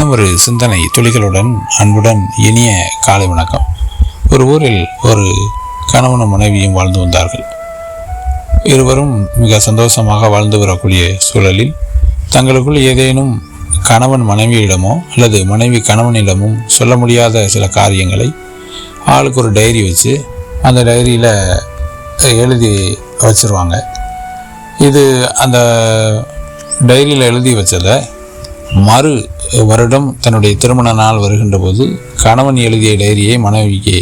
இன்னும் ஒரு சிந்தனை துளிகளுடன் அன்புடன் இனிய காலை வணக்கம். ஒரு ஊரில் ஒரு கணவனும் மனைவியும் வாழ்ந்து வந்தார்கள். இருவரும் மிக சந்தோஷமாக வாழ்ந்து வரக்கூடிய சூழலில் தங்களுக்குள் ஏதேனும் கணவன் மனைவியிடமோ அல்லது மனைவி கணவனிடமும் சொல்ல முடியாத சில காரியங்களை ஆளுக்கு ஒரு டைரி வச்சு அந்த டைரியில் எழுதி வச்சிருவாங்க. இது அந்த டைரியில் எழுதி வச்சதை மறு வருடம் தன்னுடைய திருமண நாள் வருகின்ற போது கணவன் எழுதிய டைரியை மனைவிக்கு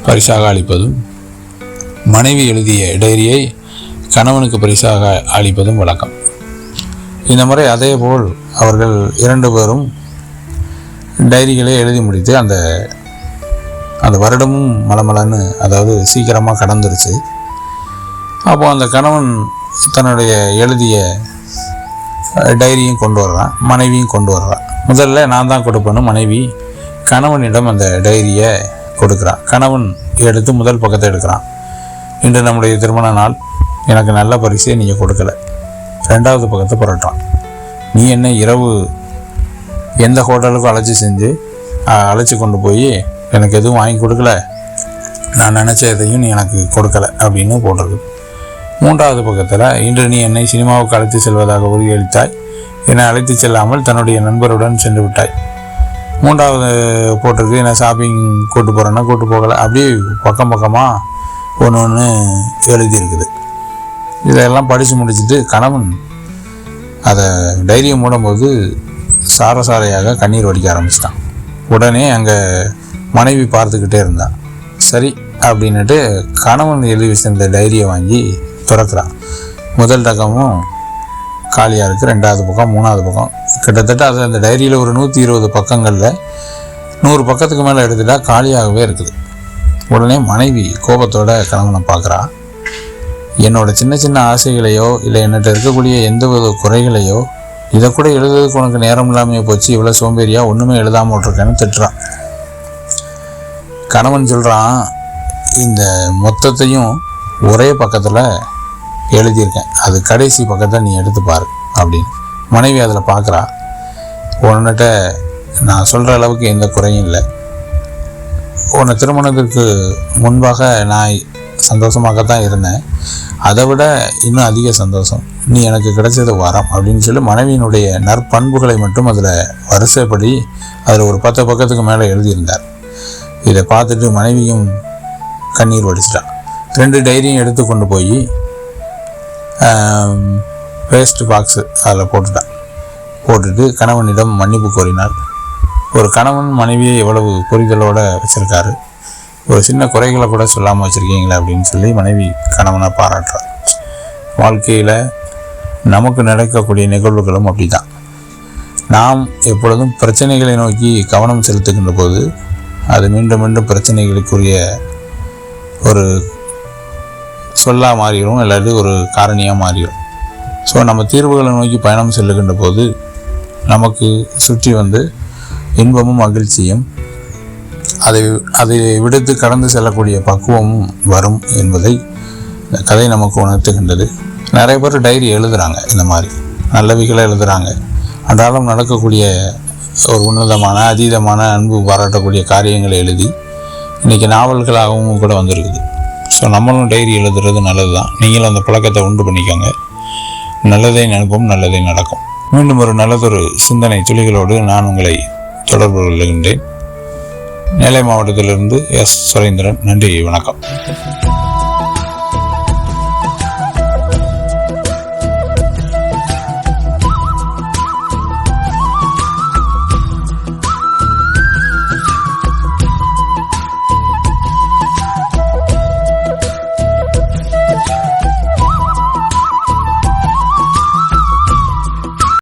பரிசாக அளிப்பதும், மனைவி எழுதிய டைரியை கணவனுக்கு பரிசாக அளிப்பதும் வழக்கம். இந்த முறை அதேபோல் அவர்கள் இரண்டு பேரும் டைரிகளை எழுதி முடித்து அந்த வருடமும் மலமலன்னு, அதாவது சீக்கிரமாக கடந்துருச்சு. அப்போது அந்த கணவன் தன்னுடைய எழுதிய டைரியும் கொண்டு வர்றான், மனைவியும் கொண்டு வர்றான். முதல்ல நான் தான் கொடுப்பேன்னு மனைவி கணவனிடம் அந்த டைரியை கொடுக்குறான். கணவன் எடுத்து முதல் பக்கத்தை எடுக்கிறான். இன்று நம்முடைய திருமண நாள், எனக்கு நல்ல பரிசை நீங்கள் கொடுக்கல. ரெண்டாவது பக்கத்தை புரட்டுறான். நீ என்ன இரவு எந்த ஹோட்டலுக்கும் அழைச்சி கொண்டு போய் எனக்கு எதுவும் வாங்கி கொடுக்கல, நான் நினச்ச எதையும் நீ எனக்கு கொடுக்கல அப்படின்னு போட்டிருக்கு. மூன்றாவது பக்கத்தில், இன்று நீ என்னை சினிமாவுக்கு அழைத்து செல்வதாக உறுதியளித்தாய், என்னை அழைத்து செல்லாமல் தன்னுடைய நண்பருடன் சென்று விட்டாய். மூன்றாவது போட்டிருக்கு, என்னை ஷாப்பிங் கூட்டு போகிறேன்னா கூட்டு போகலை. அப்படியே பக்கமாக ஒன்று எழுதியிருக்குது. இதெல்லாம் படித்து முடிச்சுட்டு கணவன் அதை டைரியை மூடும்போது சாரையாக கண்ணீர் வடிக்க ஆரம்பிச்சிட்டான். உடனே அங்கே மனைவி பார்த்துக்கிட்டே இருந்தான். சரி அப்படின்னுட்டு கணவன் எழுதி வச்சிருந்த டைரியை வாங்கி திறக்கிறான். முதல் ரகமும் காலியாக இருக்குது, ரெண்டாவது பக்கம், மூணாவது பக்கம். கிட்டத்தட்ட அது அந்த டைரியில் ஒரு 120 பக்கங்களில் 100 பக்கத்துக்கு மேலே எடுத்துட்டா காலியாகவே இருக்குது. உடனே மனைவி கோபத்தோட கணவனை பார்க்குறா. என்னோட சின்ன சின்ன ஆசைகளையோ இல்லை என்னட்ட இருக்கக்கூடிய எந்த வித குறைகளையோ இதை கூட எழுதுறதுக்கு உனக்கு நேரம் இல்லாமல் போச்சு, இவ்வளோ சோம்பேறியாக ஒன்றுமே எழுதாமல் விட்ருக்கேன்னு திட்டுறான். கணவன் சொல்கிறான், இந்த மொத்தத்தையும் ஒரே பக்கத்தில் எழுதியிருக்கேன், அது கடைசி பக்கத்தை நீ எடுத்து பாரு அப்படின்னு. மனைவி அதில் பார்க்குறா. உன்னிட்ட நான் சொல்கிற அளவுக்கு எந்த குறையும் இல்லை. உன்னை திருமணத்திற்கு முன்பாக நான் சந்தோஷமாகத்தான் இருந்தேன், அதை விட இன்னும் அதிக சந்தோஷம் நீ எனக்கு கிடைச்சது வரம் அப்படின்னு சொல்லி மனைவியினுடைய நற்பண்புகளை மட்டும் அதில் வரிசைப்படி அதில் ஒரு 10 பக்கத்துக்கு மேலே எழுதியிருந்தார். இதை பார்த்துட்டு மனைவியும் கண்ணீர் வடிச்சிட்டான். 2 டைரியும் எடுத்து கொண்டு போய் வேஸ்ட் பாக்ஸு அதில் போட்டுட்டு கணவனிடம் மன்னிப்பு கோரினார். ஒரு கணவன் மனைவியை எவ்வளவு புரிதலோடு வச்சுருக்காரு, ஒரு சின்ன குறைகளை கூட சொல்லாமல் வச்சுருக்கீங்களே அப்படின்னு சொல்லி மனைவி கணவனை பாராட்டுறார். வாழ்க்கையில் நமக்கு நடக்கக்கூடிய நிகழ்வுகளும் அப்படி தான். நாம் எப்பொழுதும் பிரச்சனைகளை நோக்கி கவனம் செலுத்துகின்ற போது அது மீண்டும் மீண்டும் பிரச்சனைகளுக்குரிய ஒரு சொல்லாக மாறிடும், இல்லாட்டி ஒரு காரணியாக மாறிடும். ஸோ நம்ம தீர்வுகளை நோக்கி பயணம் செல்லுகின்ற போது நமக்கு சுற்றி வந்து இன்பமும் மகிழ்ச்சியும் அதை விடுத்து கடந்து செல்லக்கூடிய பக்குவமும் வரும் என்பதை இந்த கதை நமக்கு உணர்த்துகின்றது. நிறைய பேர் டைரி எழுதுகிறாங்க, இந்த மாதிரி நல்லவைகளை எழுதுகிறாங்க. அன்றாடம் நடக்கக்கூடிய ஒரு உன்னதமான அதீதமான அன்பு பாராட்டக்கூடிய காரியங்களை எழுதி இன்றைக்கி நாவல்களாகவும் கூட வந்திருக்குது. ஸோ நம்மளும் டைரி எழுதுறது நல்லது தான். நீங்களும் அந்த பழக்கத்தை உண்டு பண்ணிக்கோங்க. நல்லதே நினைப்போம், நல்லதே நடக்கும். மீண்டும் ஒரு நல்லதொரு சிந்தனை துளிகளோடு நான் உங்களை தொடர்பு கொள்கின்றேன். நெல்லை மாவட்டத்திலிருந்து எஸ். சுரேந்திரன். நன்றி, வணக்கம்.